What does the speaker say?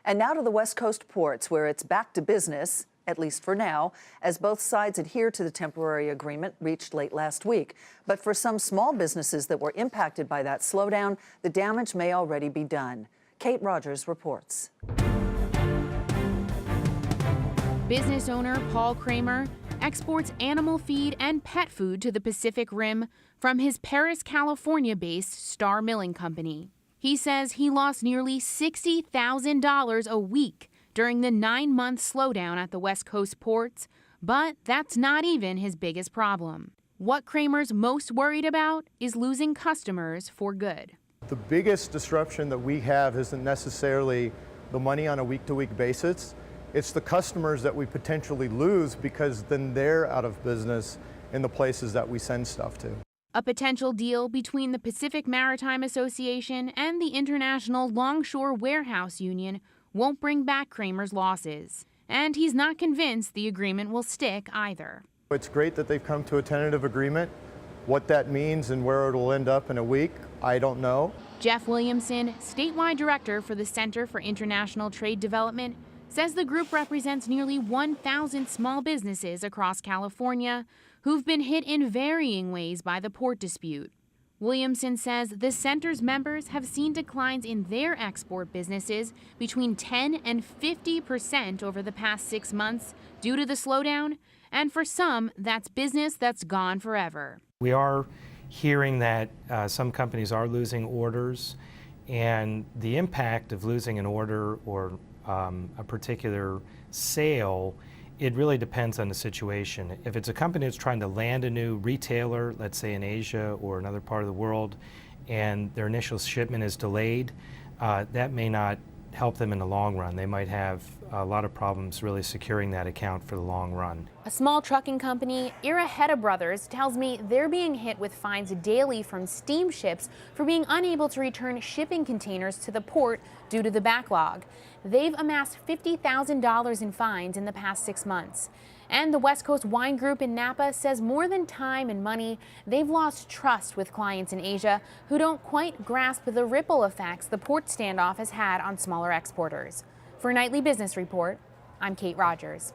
And now to the West Coast ports, where it's back to business, at least for now, as both sides adhere to the temporary agreement reached late last week. But for some small businesses that were impacted by that slowdown, the damage may already be done. Kate Rogers reports. Business owner Paul Kramer exports animal feed and pet food to the Pacific Rim from his Paris, California-based Star Milling Company. He says he lost nearly $60,000 a week during the 9-month slowdown at the West Coast ports, but that's not even his biggest problem. What Kramer's most worried about is losing customers for good. The biggest disruption that we have isn't necessarily the money on a week-to-week basis. It's the customers that we potentially lose because then they're out of business in the places that we send stuff to. A potential deal between the Pacific Maritime Association and the International Longshore Warehouse Union won't bring back Kramer's losses. And he's not convinced the agreement will stick either. It's great that they've come to a tentative agreement. What that means and where it'll end up in a week, I don't know. Jeff Williamson, statewide director for the Center for International Trade Development, says the group represents nearly 1,000 small businesses across California who've been hit in varying ways by the port dispute. Williamson says the center's members have seen declines in their export businesses between 10 and 50% over the past 6 months due to the slowdown, and for some, that's business that's gone forever. We are hearing that some companies are losing orders, and the impact of losing an order or a particular sale, it really depends on the situation. If it's a company that's trying to land a new retailer, let's say in Asia or another part of the world, and their initial shipment is delayed, that may not help them in the long run. They might have a lot of problems really securing that account for the long run. A small trucking company, Iraheta Brothers, tells me they're being hit with fines daily from steamships for being unable to return shipping containers to the port due to the backlog. They've amassed $50,000 in fines in the past 6 months. And the West Coast Wine Group in Napa says more than time and money, they've lost trust with clients in Asia who don't quite grasp the ripple effects the port standoff has had on smaller exporters. For Nightly Business Report, I'm Kate Rogers.